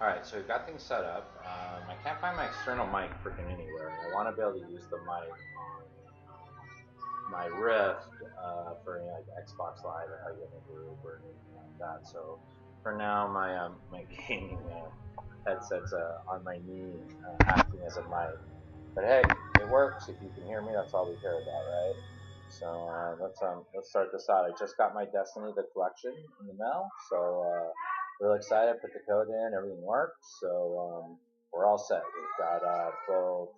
Alright, so we've got things set up. I can't find my external mic freaking anywhere. I want to be able to use the mic on my Rift for like Xbox Live if I get in a group or anything like that. So for now, my gaming headset's on my knee, acting as a mic. But hey, it works. If you can hear me, that's all we care about, right? So let's start this out. I just got my Destiny the collection in the mail, so really excited. Put the code in, everything works. So we're all set. We've got both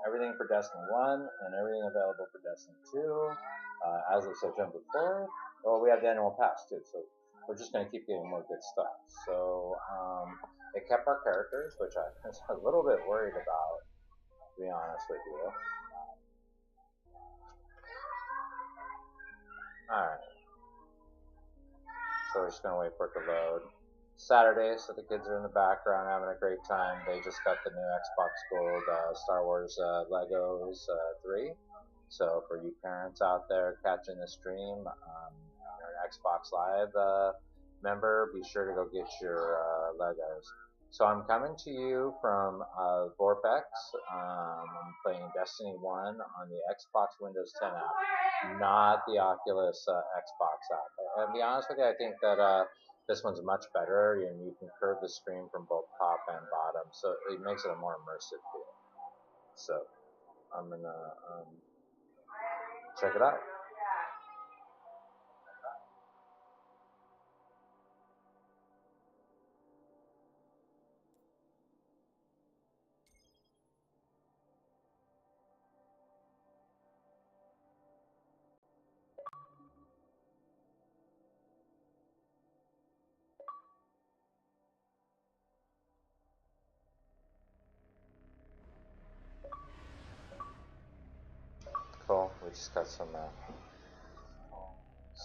everything for Destiny 1 and everything available for Destiny 2 as of September 4th. Well, we have the annual pass too, so we're just going to keep getting more good stuff. So it kept our characters, which I was a little bit worried about, to be honest with you. Alright, so we're just going to wait for it to load. Saturday, so the kids are in the background having a great time. They just got the new Xbox Gold Star Wars Legos 3. So for you parents out there catching the stream, you're an Xbox Live member, be sure to go get your Legos. So I'm coming to you from Vorpex. I'm playing Destiny 1 on the Xbox Windows 10 app, not the Oculus Xbox app. And to be honest with you, I think that this one's much better, and you can curve the screen from both top and bottom, so it makes it a more immersive feel. So I'm gonna check it out. Cool. We just got some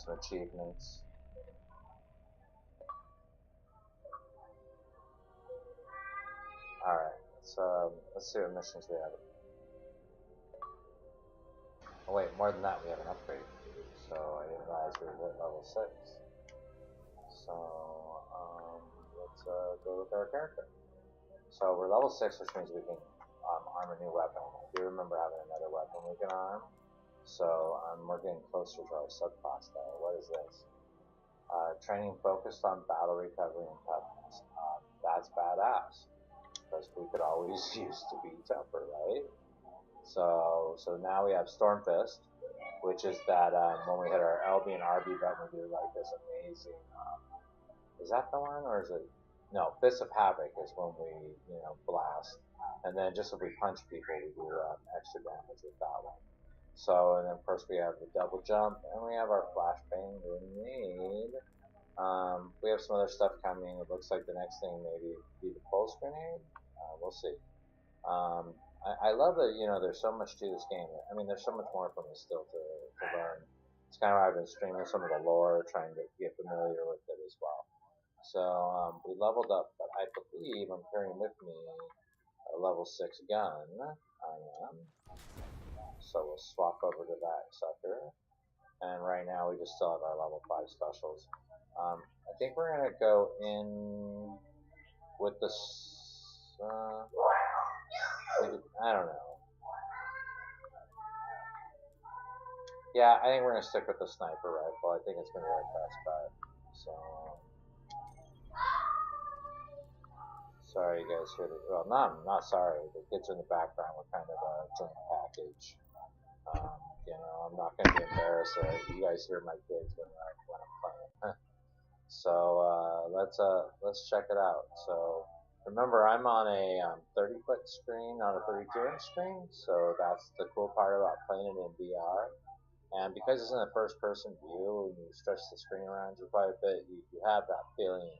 achievements. All right. Let's see what missions we have. Oh wait, more than that, we have an upgrade. So I didn't realize we were at level 6. So let's go with our character. So we're level 6, which means we can arm a new weapon. I do remember having another weapon we can arm. So we're getting closer to our subclass there. What is this? Training focused on battle recovery and toughness. That's badass, because we could always use to be tougher, right? So now we have Storm Fist, which is that when we hit our LB and RB button, we do like this amazing. Is that the one, or is it? No, Fist of Havoc is when we blast, and then just if we punch people, we do extra damage with that one. So, and then of course we have the double jump, and we have our flashbang grenade. We have some other stuff coming. It looks like the next thing maybe be the pulse grenade. We'll see. I love that there's so much to this game. I mean, there's so much more for me still to learn. It's kind of why I've been streaming some of the lore, trying to get familiar with it as well. So we leveled up, but I believe I'm carrying with me a level 6 gun. I am. So we'll swap over to that sucker. And right now we just still have our level 5 specials. I think we're going to go in with this. I don't know. Yeah, I think we're going to stick with the sniper rifle. I think it's going to be our best bet. So. Sorry, you guys hear the. Well, I'm not sorry. The kids in the background were kind of a joint package. I'm not going to be embarrassed that you guys hear my kids when I'm playing. So let's check it out. So remember, I'm on a 30-foot screen, not a 32-inch screen. So that's the cool part about playing it in VR. And because it's in a first-person view, when you stretch the screen around you quite a bit, you have that feeling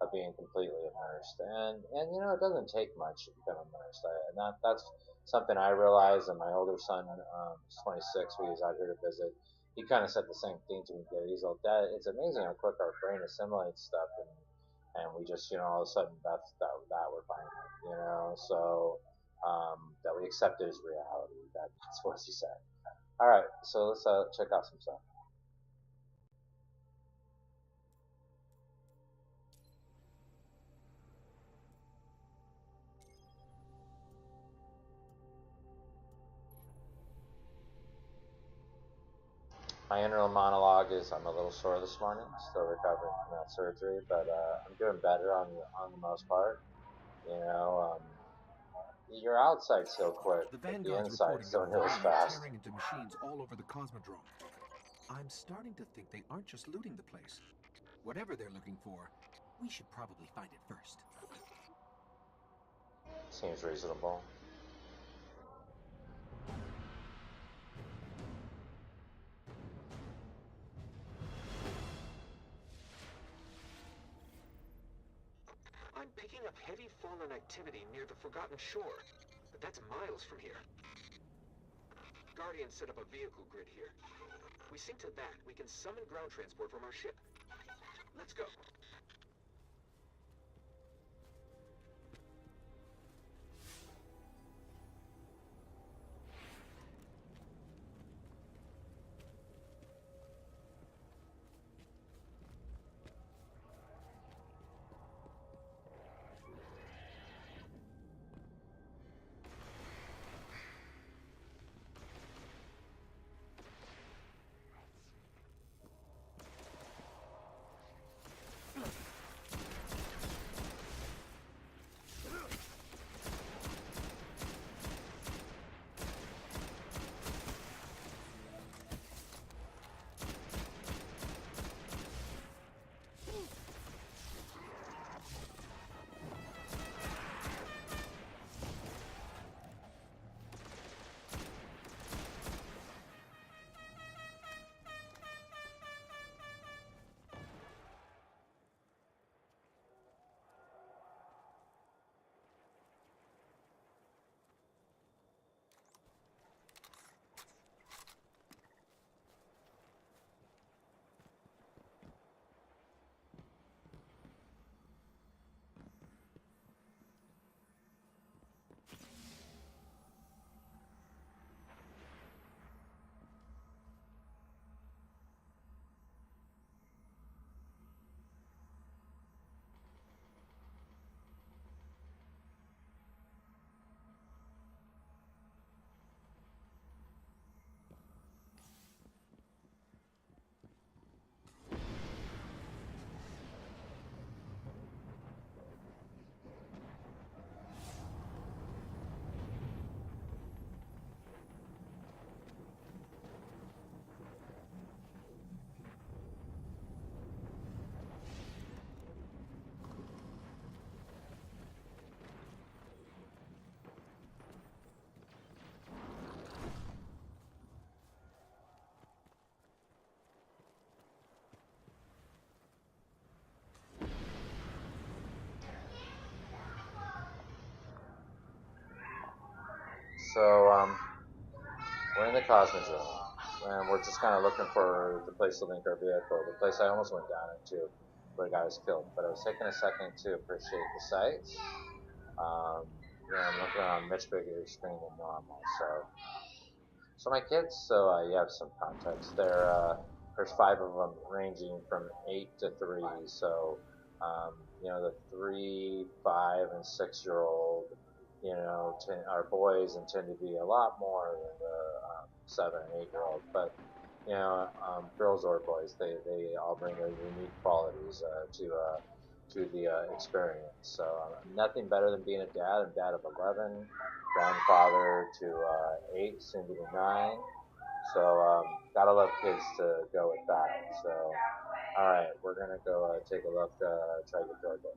of being completely immersed, and it doesn't take much to become immersed, and that's something I realized. And my older son, is 26, who he's out here to visit, he kind of said the same thing to me. He's like, Dad, it's amazing how quick our brain assimilates stuff, and we just all of a sudden that we're finding, so that we accept it as reality. That's what he said. All right, so let's check out some stuff. My inner monologue is I'm a little sore this morning, still recovering from that surgery, but I'm doing better on the most part. You know, your outside's heal quick, The but the Vanguard's inside's reporting don't they're heal as raiding and fast. tearing into machines all over the Cosmodrome. I'm starting to think they aren't just looting the place. Whatever they're looking for, we should probably find it first. Seems reasonable. I'm picking up heavy fallen activity near the Forgotten Shore, but that's miles from here. Guardian set up a vehicle grid here. We sync to that, we can summon ground transport from our ship. Let's go. So, we're in the Cosmodrome, and we're just kind of looking for the place to link our vehicle. The place I almost went down into, where the guy was killed. But I was taking a second to appreciate the sights. I'm looking on a much bigger screen than normal. So my kids. So you have some context. There's 5 of them, ranging from 8 to 3. So the 3, 5, and 6-year-old, are boys and tend to be a lot more than the 7 and 8-year-old. But girls or boys, they all bring their unique qualities to the experience. So nothing better than being a dad. I'm dad of 11, grandfather to 8, soon to be 9. So gotta love kids to go with that. So all right, we're gonna go take a look. Try to get to our boat.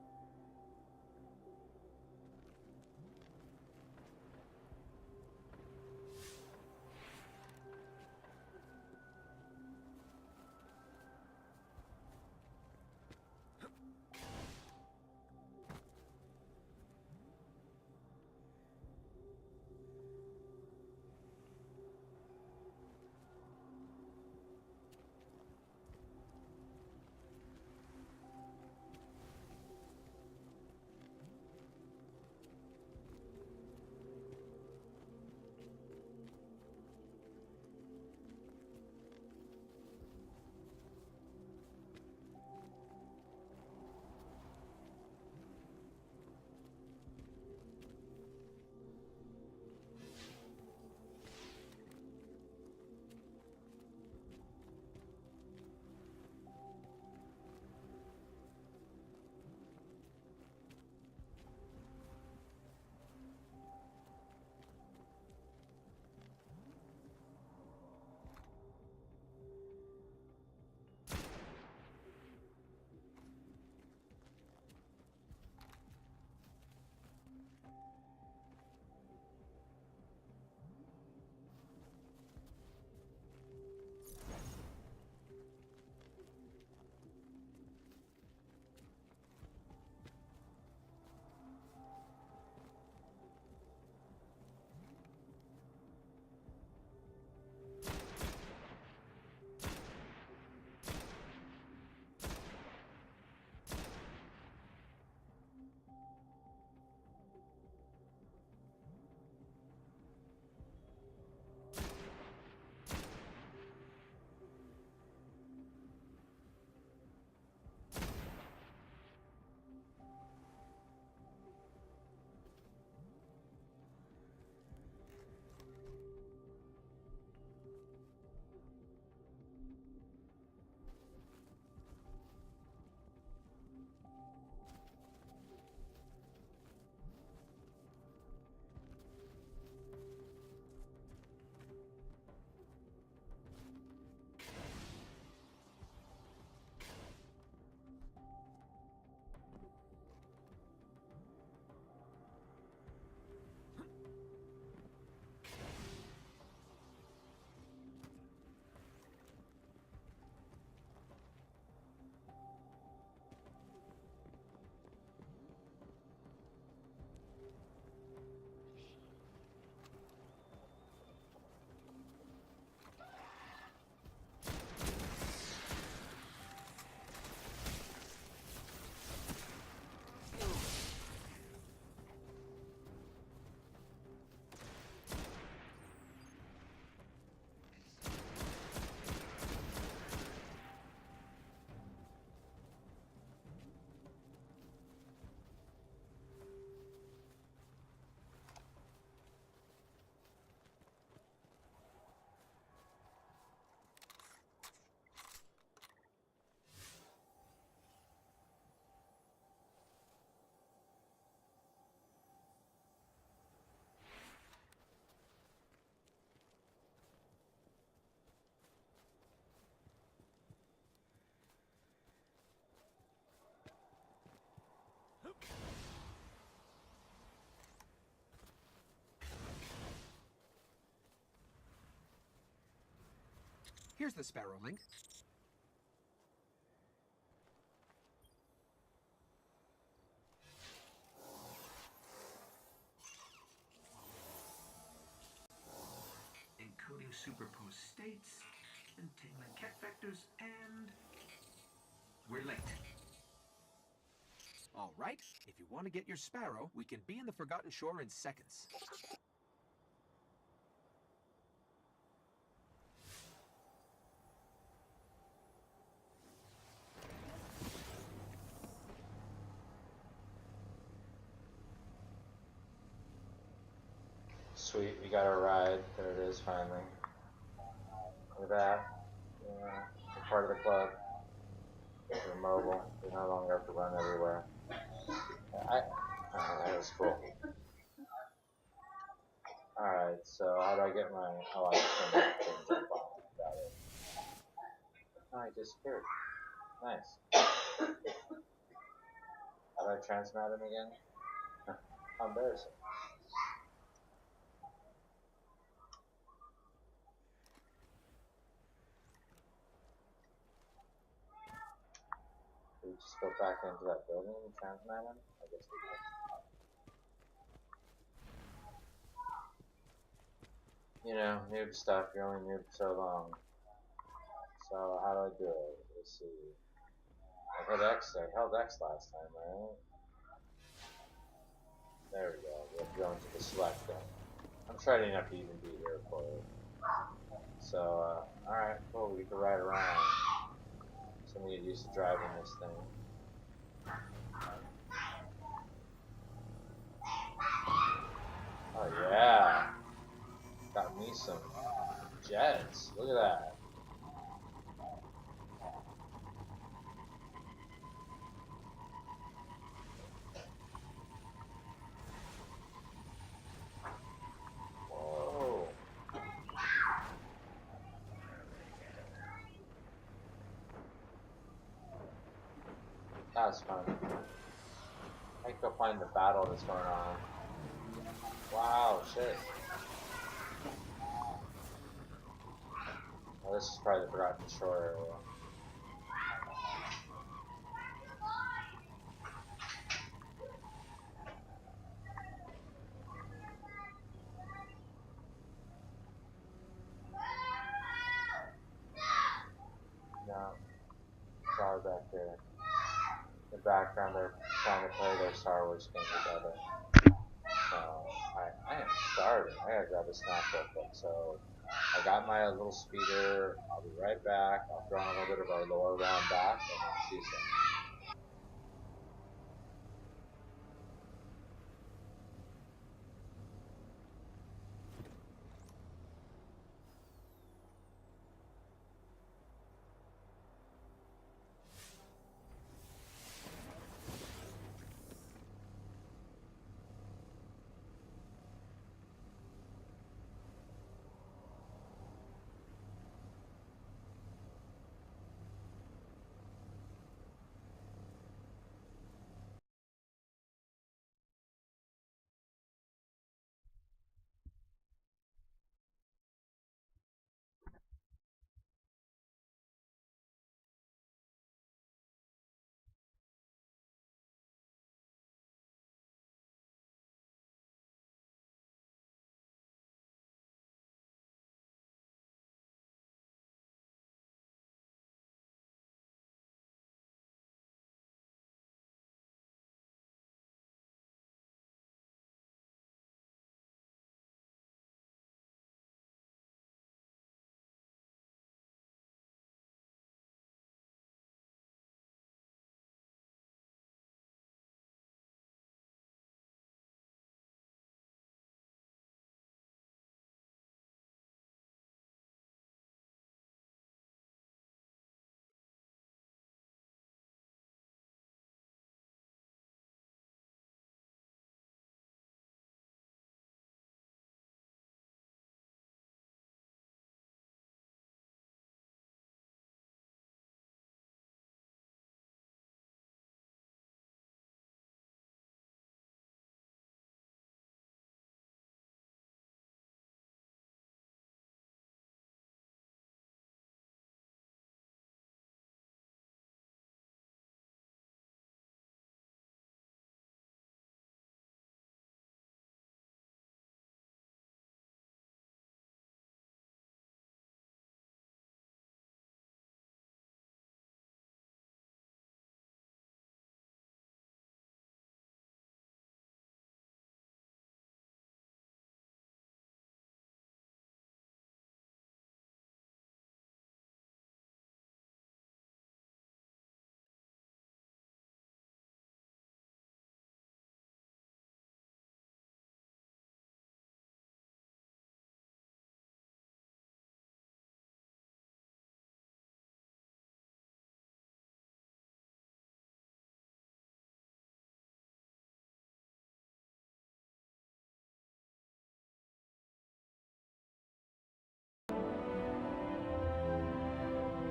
Here's the sparrow link. Encoding superposed states, entangling cat vectors, and we're late. All right, if you want to get your sparrow, we can be in the Forgotten Shore in seconds. Sweet, we got our ride. There it is, finally. Look at that. Yeah, we're part of the club. We're mobile. We no longer have to run everywhere. That was cool. Alright, so how do I get my... Oh, I just turned things up on. Got it. Oh, he disappeared. Nice. How do I transmat him again? How embarrassing. Do we just go back into that building and transmat him? I guess we do. You know, noob stuff, you're only noob so long. So, how do I do it? Let's see. I hit X, I held X last time, right? There we go. We have to go into the select thing. I'm trying enough to even be here for it. So, alright, cool, we can ride around. So we get used to driving this thing. Oh yeah! Got me some jets. Look at that. Whoa. That's fun. I can go find the battle that's going on. Wow, shit. Oh, this is probably the Forgotten Shore area. No, sorry back there. In the background, they're trying to play their Star Wars game together. So, I am starving. I gotta grab a snack real quick. So, I got my little speeder. I'll be right back. I'll throw in a little bit of our lore round back, and I'll see you soon.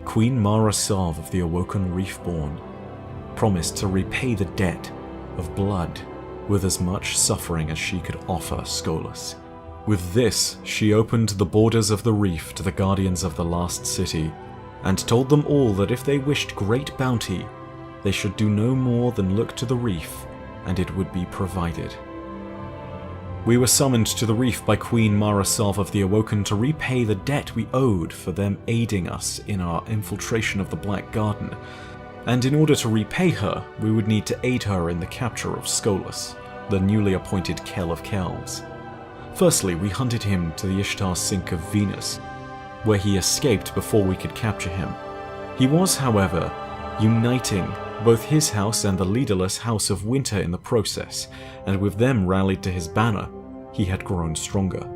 Queen Mara Sov of the Awoken Reefborn promised to repay the debt of blood with as much suffering as she could offer Skolas. With this, she opened the borders of the reef to the guardians of the Last City, and told them all that if they wished great bounty, they should do no more than look to the reef, and it would be provided. We were summoned to the reef by Queen Mara Sov of the Awoken to repay the debt we owed for them aiding us in our infiltration of the Black Garden, and in order to repay her, we would need to aid her in the capture of Skolas, the newly appointed Kell of Kells. Firstly, we hunted him to the Ishtar Sink of Venus, where he escaped before we could capture him. He was, however, uniting both his house and the leaderless House of Winter in the process, and with them rallied to his banner, he had grown stronger.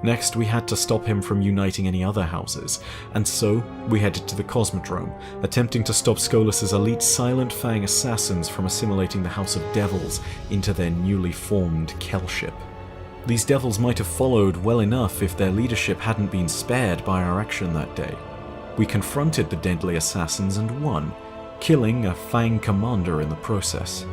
Next, we had to stop him from uniting any other houses, and so we headed to the Cosmodrome, attempting to stop Skolas' elite Silent Fang assassins from assimilating the House of Devils into their newly formed Kellship. These devils might have followed well enough if their leadership hadn't been spared by our action that day. We confronted the deadly assassins and won, killing a Fang commander in the process.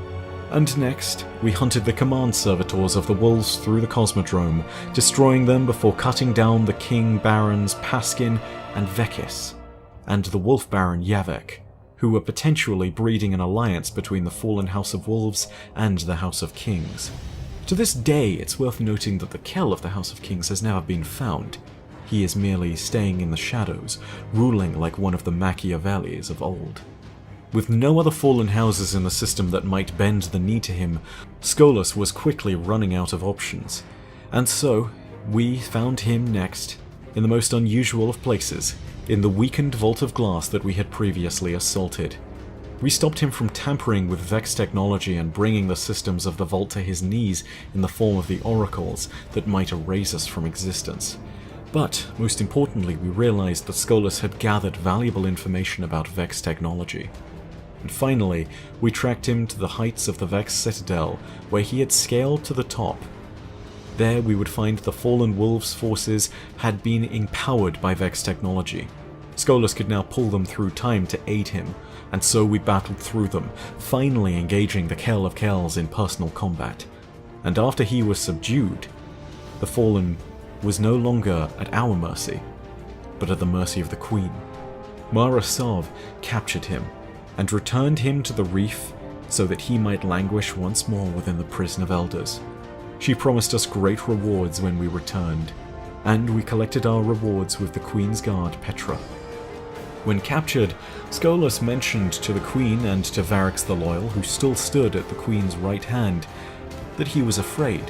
And next, we hunted the command servitors of the wolves through the Cosmodrome, destroying them before cutting down the King Barons Paskin and Vekis, and the Wolf Baron Yavek, who were potentially breeding an alliance between the fallen House of Wolves and the House of Kings. To this day, it's worth noting that the Kell of the House of Kings has never been found. He is merely staying in the shadows, ruling like one of the Machiavellis of old. With no other fallen houses in the system that might bend the knee to him, Skolas was quickly running out of options. And so, we found him next, in the most unusual of places, in the weakened vault of glass that we had previously assaulted. We stopped him from tampering with Vex technology and bringing the systems of the vault to his knees in the form of the oracles that might erase us from existence. But, most importantly, we realized that Skolas had gathered valuable information about Vex technology. And finally, we tracked him to the heights of the Vex Citadel, where he had scaled to the top. There we would find the fallen wolves' forces had been empowered by Vex technology. Skolas could now pull them through time to aid him, and so we battled through them, finally engaging the Kell of Kells in personal combat. And after he was subdued, the Fallen was no longer at our mercy, but at the mercy of the Queen. Mara Sov captured him, and returned him to the reef so that he might languish once more within the prison of elders. She promised us great rewards when we returned, and we collected our rewards with the Queen's guard Petra. When captured, Skolas mentioned to the Queen and to Varix the Loyal, who still stood at the Queen's right hand, that he was afraid.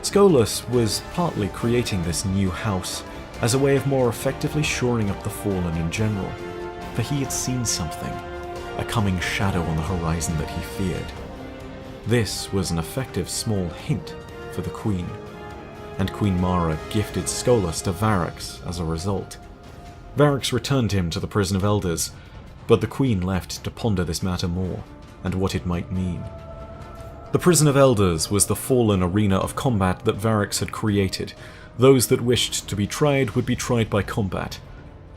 Skolas was partly creating this new house as a way of more effectively shoring up the Fallen in general, for he had seen something, a coming shadow on the horizon that he feared. This was an effective small hint for the Queen, and Queen Mara gifted Skolas to Varix as a result. Varix returned him to the Prison of Elders, but the Queen left to ponder this matter more, and what it might mean. The Prison of Elders was the fallen arena of combat that Varix had created. Those that wished to be tried would be tried by combat.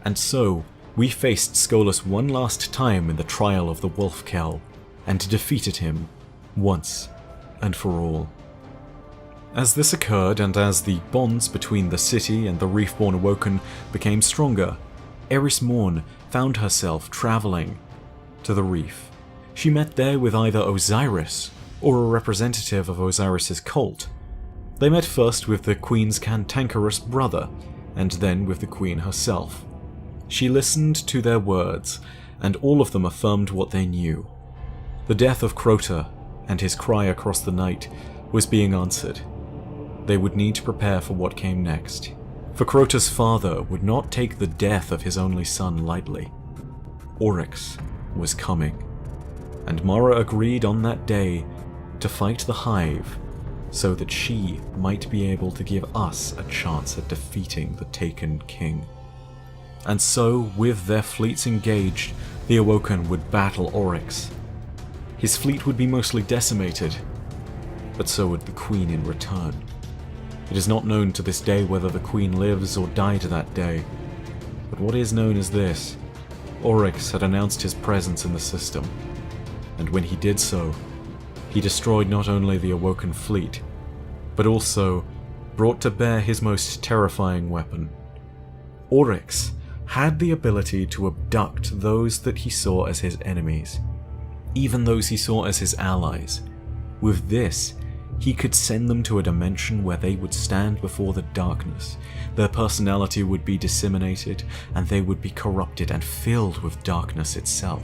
And so, we faced Skolas one last time in the trial of the Wolf Kell, and defeated him, once and for all. As this occurred, and as the bonds between the city and the Reefborn Awoken became stronger, Eris Morn found herself traveling to the reef. She met there with either Osiris or a representative of Osiris's cult. They met first with the Queen's cantankerous brother, and then with the Queen herself. She listened to their words, and all of them affirmed what they knew. The death of Crota and his cry across the night was being answered. They would need to prepare for what came next, for Crota's father would not take the death of his only son lightly. Oryx was coming, and Mara agreed on that day to fight the Hive so that she might be able to give us a chance at defeating the Taken King. And so, with their fleets engaged, the Awoken would battle Oryx. His fleet would be mostly decimated, but so would the Queen in return. It is not known to this day whether the Queen lives or died that day, but what is known is this: Oryx had announced his presence in the system, and when he did so, he destroyed not only the Awoken fleet, but also brought to bear his most terrifying weapon. Oryx had the ability to abduct those that he saw as his enemies, even those he saw as his allies. With this, he could send them to a dimension where they would stand before the darkness, their personality would be disseminated, and they would be corrupted and filled with darkness itself.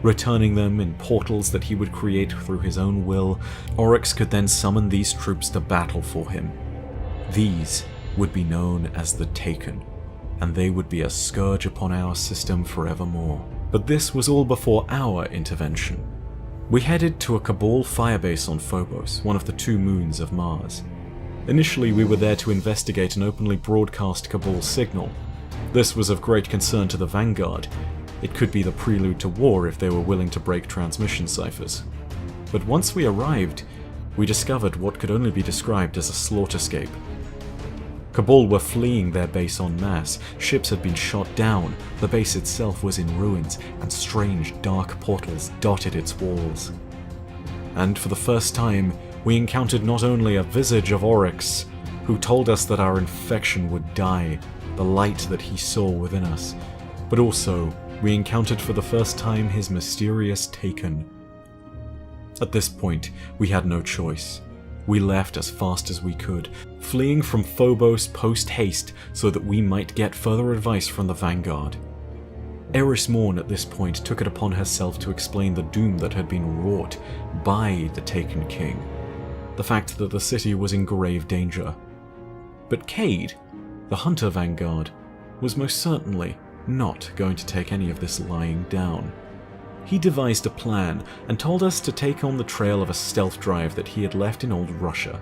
Returning them in portals that he would create through his own will, Oryx could then summon these troops to battle for him. These would be known as the Taken, and they would be a scourge upon our system forevermore. But this was all before our intervention. We headed to a Cabal firebase on Phobos, one of the 2 moons of Mars. Initially, we were there to investigate an openly broadcast Cabal signal. This was of great concern to the Vanguard. It could be the prelude to war if they were willing to break transmission ciphers. But once we arrived, we discovered what could only be described as a slaughterscape. Cabal were fleeing their base en masse, ships had been shot down, the base itself was in ruins, and strange dark portals dotted its walls. And for the first time, we encountered not only a visage of Oryx, who told us that our infection would die, the light that he saw within us, but also we encountered for the first time his mysterious Taken. At this point, we had no choice. We left as fast as we could, fleeing from Phobos post-haste so that we might get further advice from the Vanguard. Eris Morn at this point took it upon herself to explain the doom that had been wrought by the Taken King, the fact that the city was in grave danger. But Cade, the Hunter Vanguard, was most certainly not going to take any of this lying down. He devised a plan and told us to take on the trail of a stealth drive that he had left in old Russia.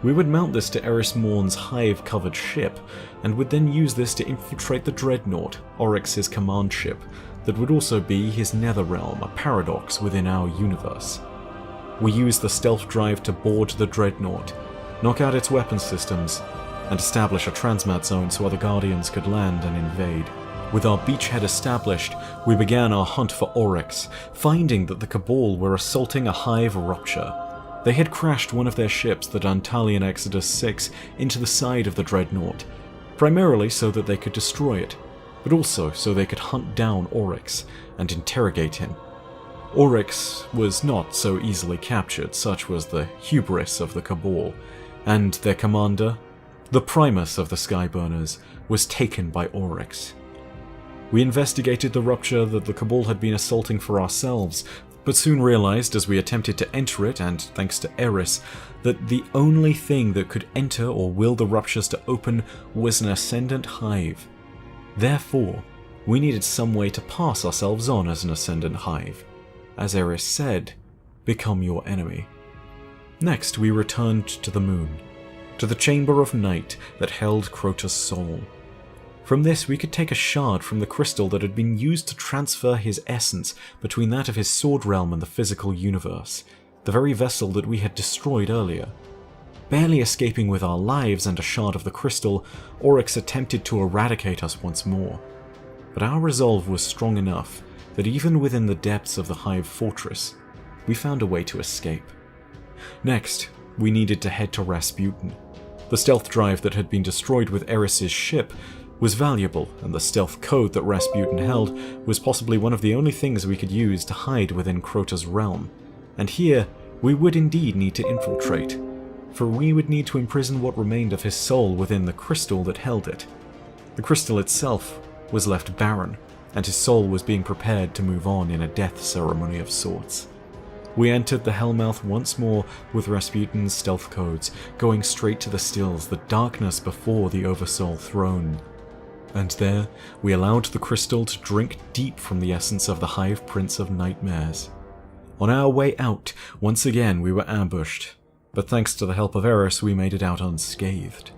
We would mount this to Eris Morn's hive-covered ship, and would then use this to infiltrate the Dreadnought, Oryx's command ship, that would also be his Netherrealm, a paradox within our universe. We used the stealth drive to board the Dreadnought, knock out its weapon systems, and establish a transmat zone so other Guardians could land and invade. With our beachhead established, we began our hunt for Oryx, finding that the Cabal were assaulting a hive rupture. They had crashed one of their ships, the Dantalian Exodus 6, into the side of the Dreadnought, primarily so that they could destroy it, but also so they could hunt down Oryx and interrogate him. Oryx was not so easily captured, such was the hubris of the Cabal, and their commander, the Primus of the Skyburners, was taken by Oryx. We investigated the rupture that the Cabal had been assaulting for ourselves, but soon realized as we attempted to enter it, and thanks to Eris, that the only thing that could enter or will the ruptures to open was an Ascendant hive. Therefore, we needed some way to pass ourselves on as an Ascendant hive. As Eris said, become your enemy. Next, we returned to the moon, to the Chamber of Night that held Crota's soul. From this, we could take a shard from the crystal that had been used to transfer his essence between that of his sword realm and the physical universe, the very vessel that we had destroyed earlier. Barely escaping with our lives and a shard of the crystal, Oryx attempted to eradicate us once more. But our resolve was strong enough that even within the depths of the Hive Fortress, we found a way to escape. Next, we needed to head to Rasputin. The stealth drive that had been destroyed with Eris's ship was valuable, and the stealth code that Rasputin held was possibly one of the only things we could use to hide within Crota's realm. And here, we would indeed need to infiltrate, for we would need to imprison what remained of his soul within the crystal that held it. The crystal itself was left barren, and his soul was being prepared to move on in a death ceremony of sorts. We entered the Hellmouth once more with Rasputin's stealth codes, going straight to the stills, the darkness before the Oversoul throne. And there, we allowed the crystal to drink deep from the essence of the Hive Prince of Nightmares. On our way out, once again we were ambushed, but thanks to the help of Eris we made it out unscathed.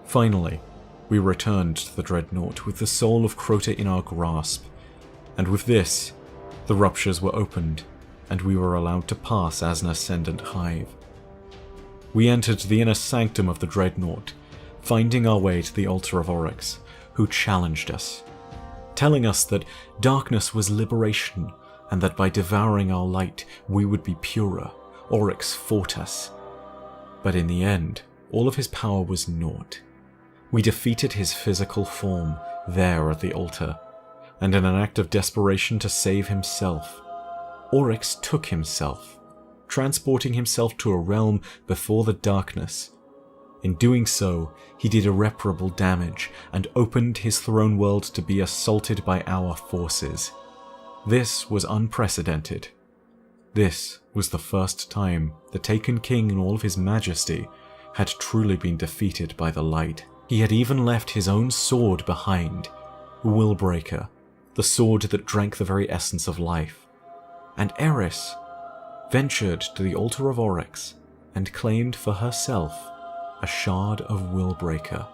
Finally, we returned to the Dreadnought with the soul of Crota in our grasp, and with this, the ruptures were opened, and we were allowed to pass as an Ascendant Hive. We entered the inner sanctum of the Dreadnought, finding our way to the altar of Oryx, who challenged us. telling us that darkness was liberation and that by devouring our light we would be purer. Oryx fought us. But in the end, all of his power was naught. We defeated his physical form there at the altar, and in an act of desperation to save himself, Oryx took himself, transporting himself to a realm before the darkness. In doing so, he did irreparable damage and opened his throne world to be assaulted by our forces. This was unprecedented. This was the first time the Taken King in all of his majesty had truly been defeated by the light. He had even left his own sword behind, Willbreaker, the sword that drank the very essence of life. And Eris ventured to the altar of Oryx and claimed for herself a shard of Willbreaker.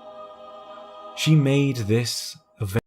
She made this event.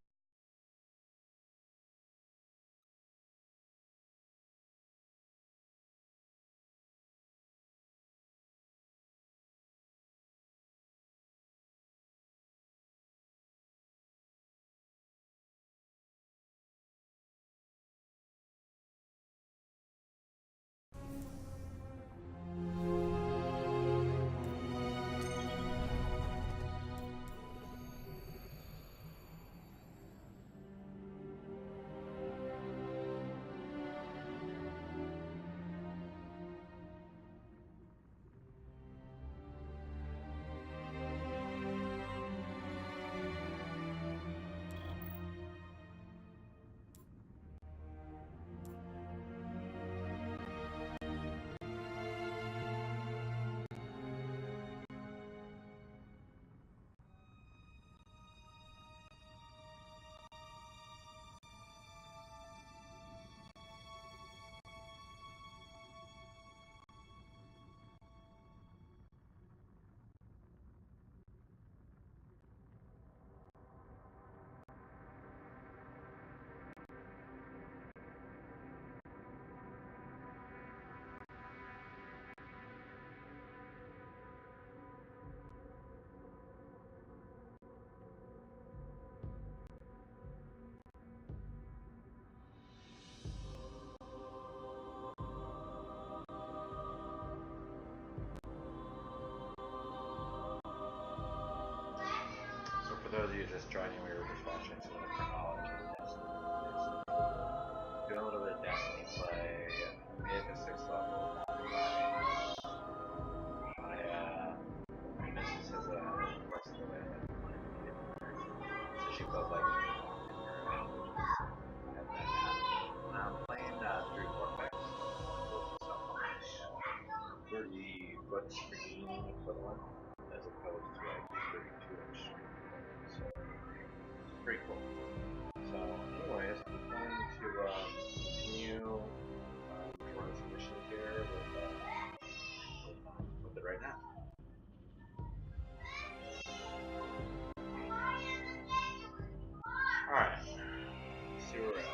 For those of you just joining, we were just watching some of the chronology of Destiny. Doing a little bit of Destiny play. We hit the 6th level. My missus has requested that I play. So she felt like I'm playing through Vortex. 30-foot screen equivalent as opposed to like 32-inch screen. So pretty cool. So anyways, I'm going to continue running some missions here with it right now. Alright. Let's see where we're at.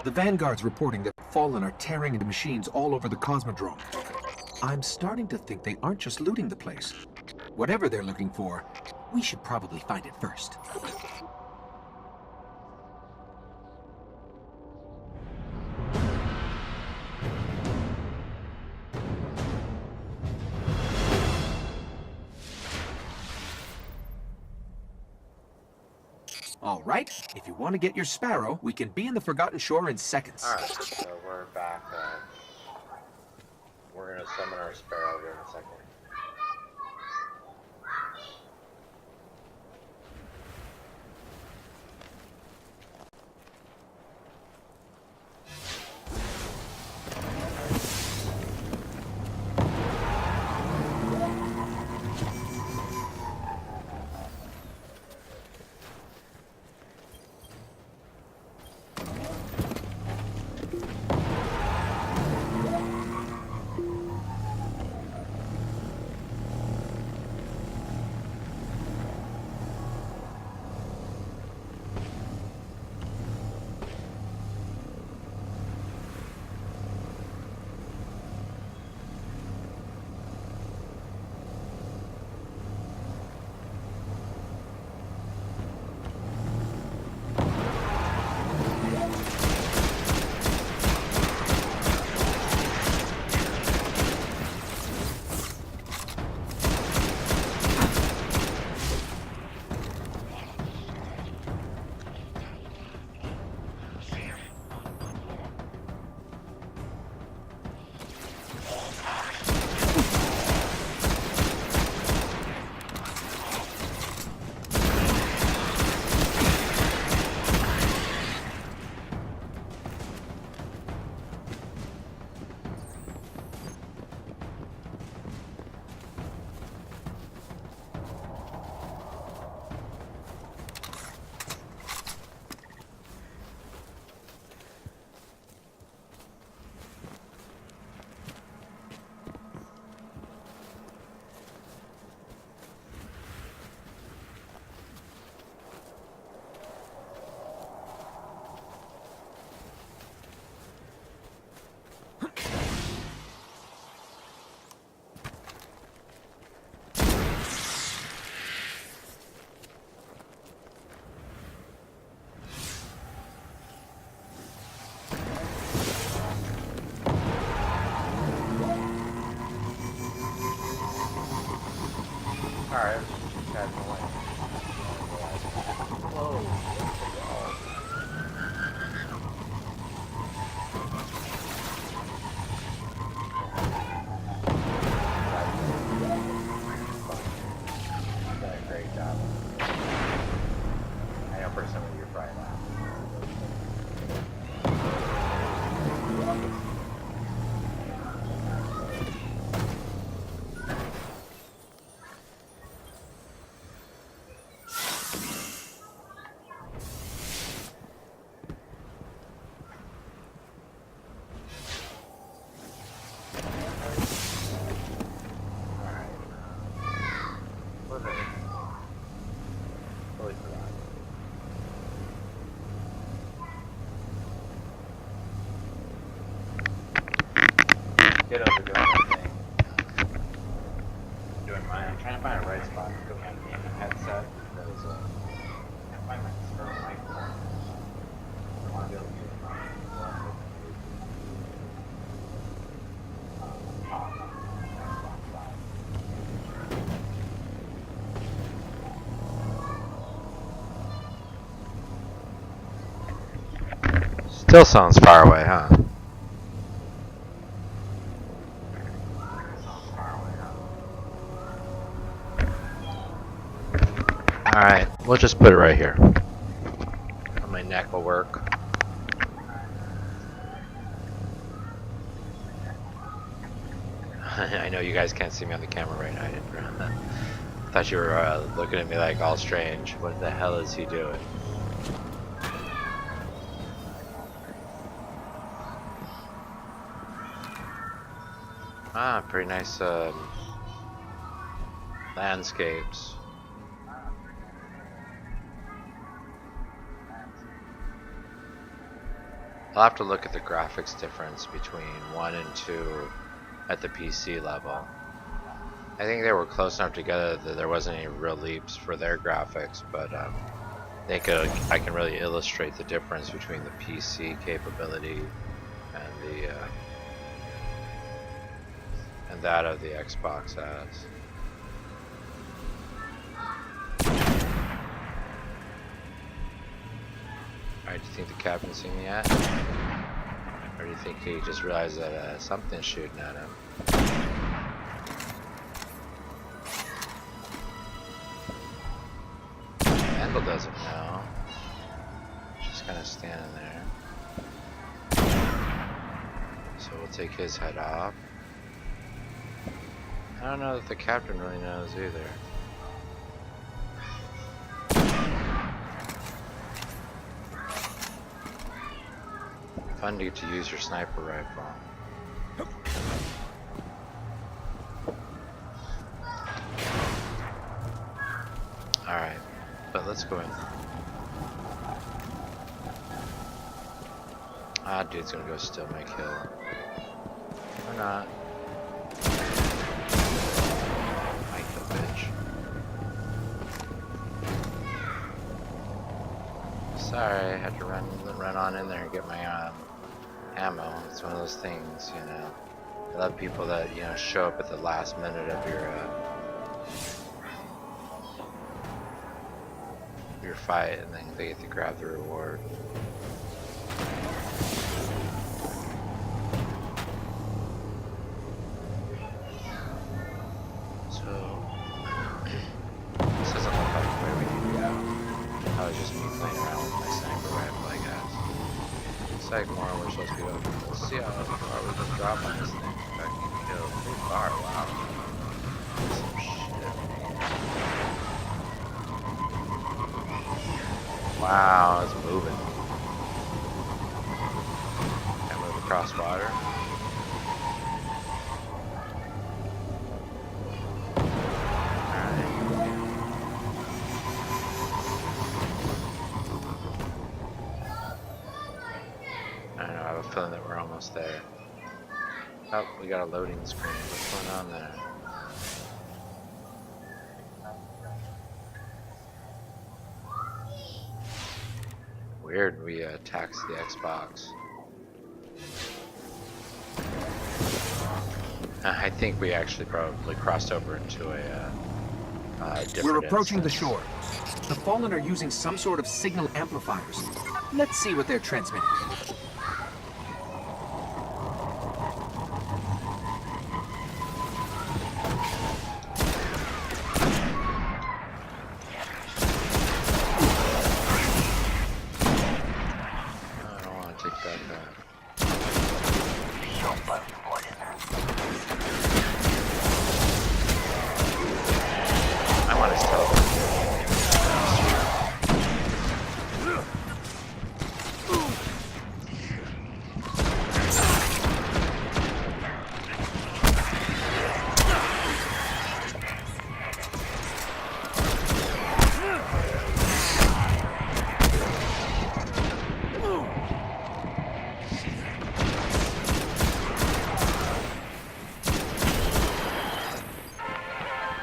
The Vanguard's reporting that Fallen are tearing into machines all over the Cosmodrome. I'm starting to think they aren't just looting the place. Whatever they're looking for, we should probably find it first. All right, if you want to get your Sparrow, we can be in the Forgotten Shore in seconds. Alright, so we're back. We're going to summon our Sparrow here in a second. Alright, guys, no way. Whoa. Great job. I know for some of you are probably not. Get over doing my thing. Doing mine. I'm trying to find a right spot to put my gaming headset because I can't find my external microphone. I want to be able to use mine. Still sounds far away, huh? Alright, we'll just put it right here. My neck will work. I know you guys can't see me on the camera right now. I thought you were looking at me like all strange. What the hell is he doing? Ah, pretty nice landscapes. I'll have to look at the graphics difference between 1 and 2 at the PC level. I think they were close enough together that there wasn't any real leaps for their graphics, but I can really illustrate the difference between the PC capability and that of the Xbox has. Alright, do you think the captain's seen me yet? Or do you think he just realized that something's shooting at him? Handle doesn't know. Just kind of standing there. So we'll take his head off. I don't know that the captain really knows either. Fun to get to use your sniper rifle. Alright, but let's go in. Ah, dude's gonna go steal my kill. Or not. My kill, bitch. Sorry, I had to run on in there and get my ammo. It's one of those things, you know. I love people that, you know, show up at the last minute of your fight and then they get to grab the reward. So this doesn't look like where we need to go. That was just me playing around with my sniper rifle, I guess. It's like more we're supposed to be going. Let's see how far we can drop on this thing. If I can kill pretty far, wow. Some shit. Wow, it's moving. Can't move across water. Feeling that we're almost there. Oh, we got a loading screen. What's going on there? Weird, we taxed the Xbox. I think we actually probably crossed over into a We're approaching the shore. The Fallen are using some sort of signal amplifiers. Let's see what they're transmitting. I don't want to take that back. I want his teleport.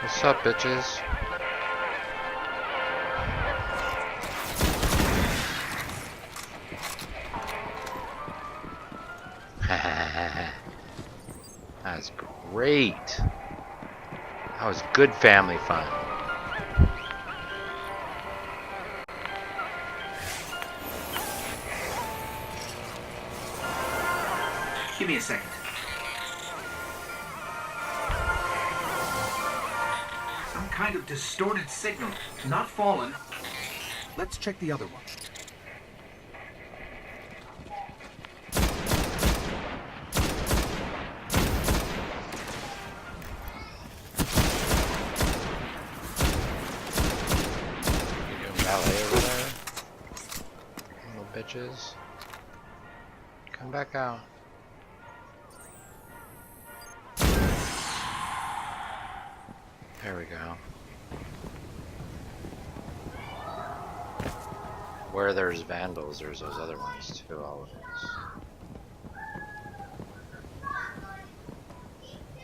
What's up, bitches? That's great. That was good family fun. Give me a second. Some kind of distorted signal. Not Fallen. Let's check the other one. You doing ballet over there? Little bitches. Come back out. There we go. Where there's vandals, there's those other ones too, always.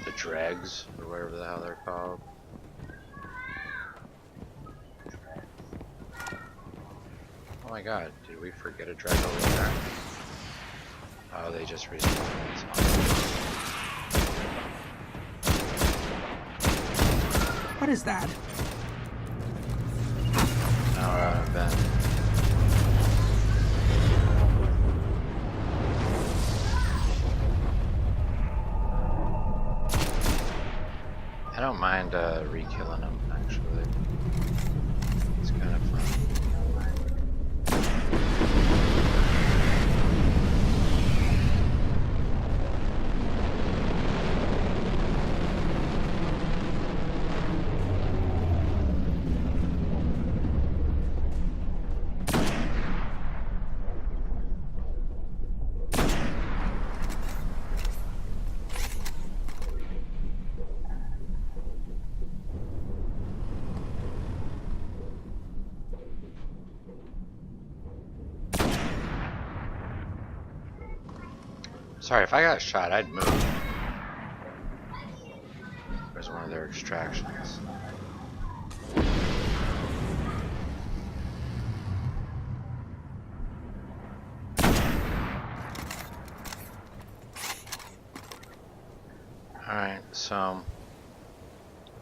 The dregs, or whatever the hell they're called. Oh my god, did we forget a dreg over there? Oh, they just respawned. What is that? Ben. I don't mind re-killing them, actually. It's kind of fun. Sorry, if I got shot, I'd move. There's one of their extractions. Alright, so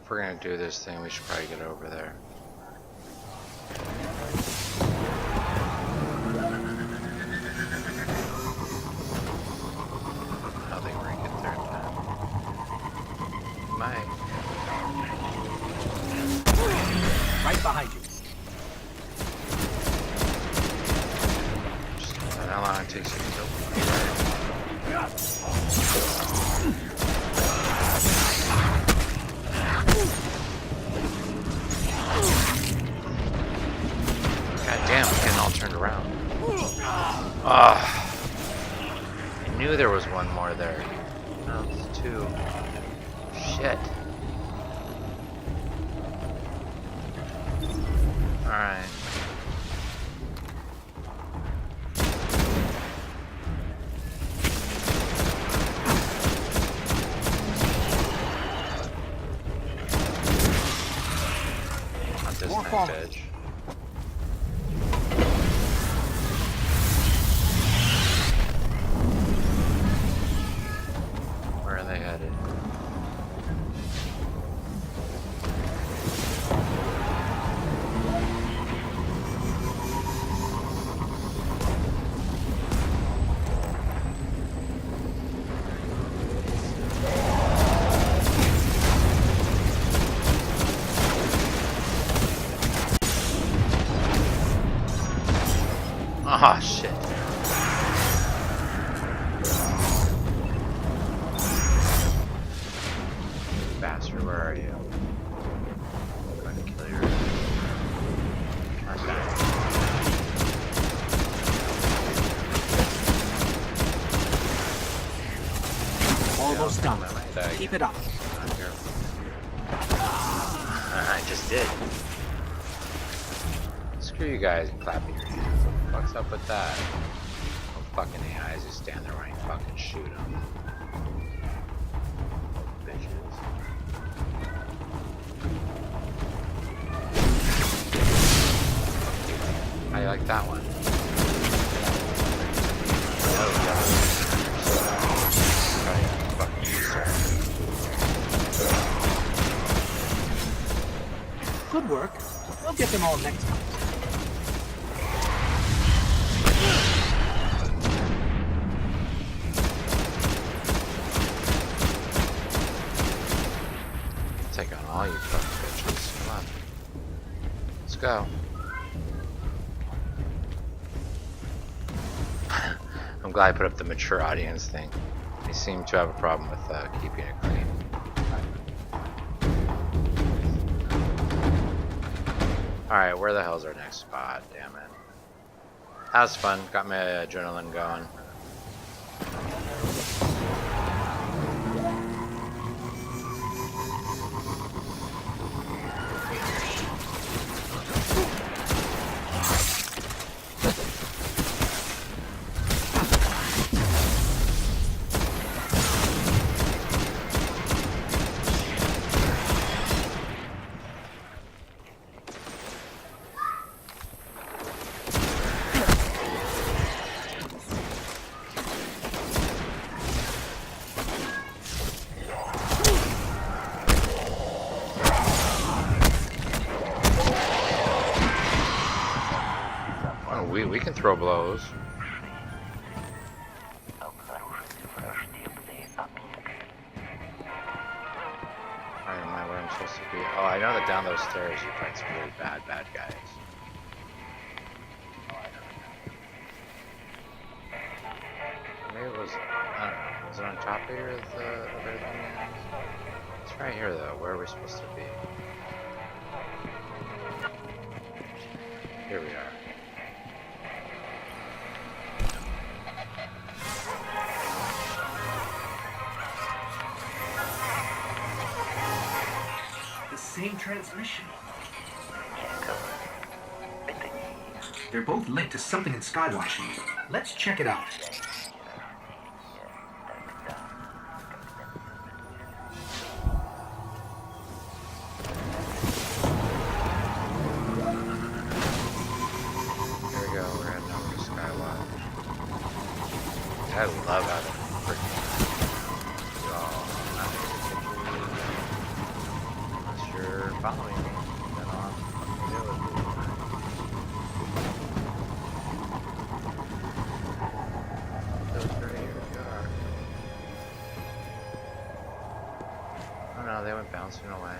if we're gonna do this thing, we should probably get over there. Right behind you. Just how long it takes you to kill them. God damn, I'm getting all turned around. I knew there was one more there. No, it's two. Shit. Alright. Not this next edge. Where are they headed? Ah, shit. Bastard, where are you? I'm going to kill your... I'm dying. Almost done. Keep it up. I just did. Screw you guys and clapping your hands. What the fuck's up with that? No fucking AIs who stand there and fucking shoot them. Bitches. How do you like that one? Good work. We'll get them all next time. Take on all you fucking bitches. Come on. Let's go. I'm glad I put up the mature audience thing. They seem to have a problem with keeping it clean. Alright, where the hell's our next spot? Damn it. That was fun. Got my adrenaline going. We can throw blows. I don't mind where I'm supposed to be. Oh, I know that down those stairs you fight some really bad guys. Maybe it was, I don't know, was it on top here of everything? It's right here though, where are we supposed to be? Here we are. Same transmission. They're both linked to something in Skywatch. Let's check it out. Here we go, we're heading over to Skywatch. I love how to freaking following me, then I'll have to deal with it. Those right here are. Oh no, they went bouncing away.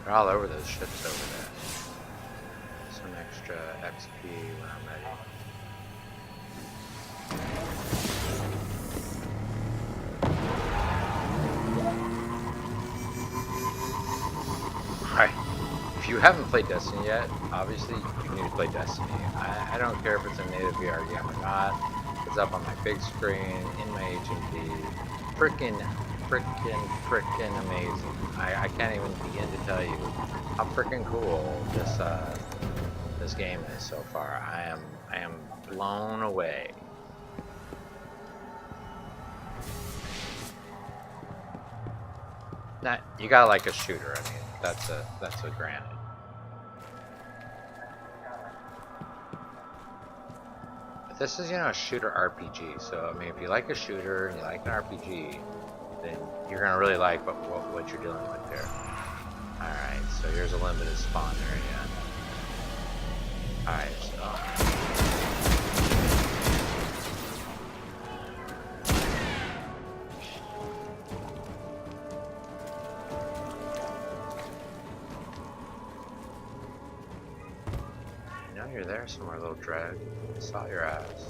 They're all over those ships over there. Some extra XP when I'm ready. If you haven't played Destiny yet, obviously you need to play Destiny. I don't care if it's a native VR game or not. It's up on my big screen, in my HMD. Frickin' amazing. I can't even begin to tell you how frickin' cool this game is so far. I am blown away. Now, you gotta like a shooter. I mean, that's a granted. But this is, a shooter RPG. So I mean, if you like a shooter and you like an RPG, then you're gonna really like what you're dealing with there. All right, so here's a limited spawn area. All right, so. you're there somewhere, little drag. I saw your ass.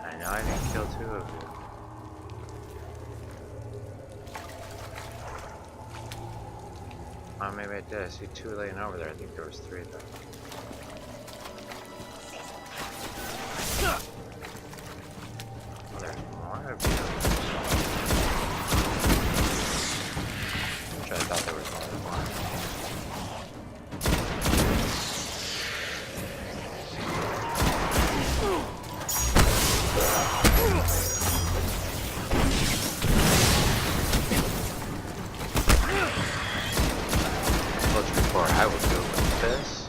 I know I didn't kill 2 of you. Oh, maybe I did. I see 2 laying over there. I think there was 3 there. Oh, there's more of you. I thought there was more than one. I will do it with this.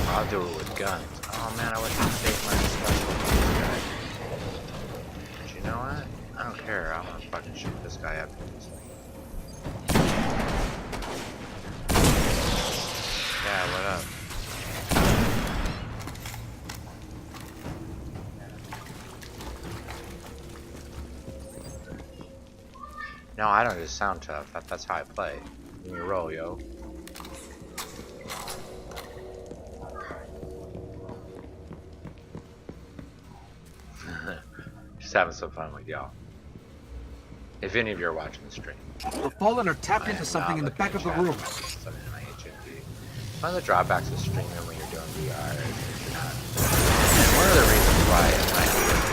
I'll do it with guns. Oh man, I wish I'd saved my special with this guy. But you know what? I don't care. I'm gonna fucking shoot this guy up. Yeah, what up? No, I don't just sound tough. That's how I play. Give me a roll, yo. Just having some fun with y'all. If any of you are watching the stream. The Fallen are tapped into something in the back of the room. One of the drawbacks of streaming when you're doing VR is you're not. And one of the reasons why it might be a bit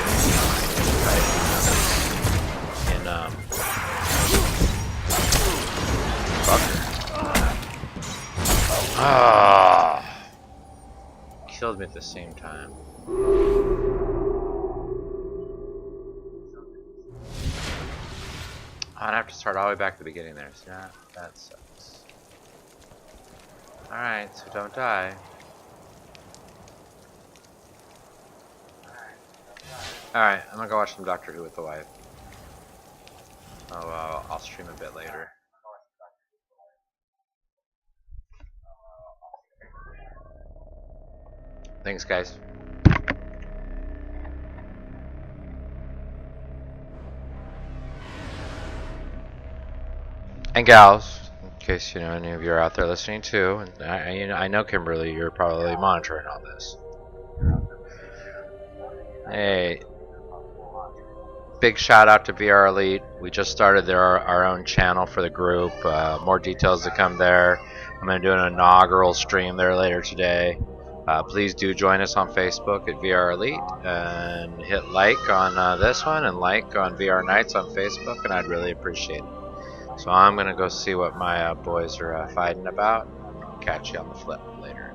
killed me at the same time. I'd have to start all the way back to the beginning there. So that sucks. Alright, so don't die. Alright, I'm gonna go watch some Doctor Who with the wife. Oh, I'll stream a bit later. Thanks, guys. And gals, in case you know any of you are out there listening too, and I know Kimberly, you're probably monitoring all this. Hey, big shout out to VR Elite. We just started our own channel for the group. More details to come there. I'm going to do an inaugural stream there later today. Please do join us on Facebook at VR Elite and hit like on this one and like on VRKnightz on Facebook, and I'd really appreciate it. So I'm gonna go see what my boys are fighting about. Catch you on the flip later.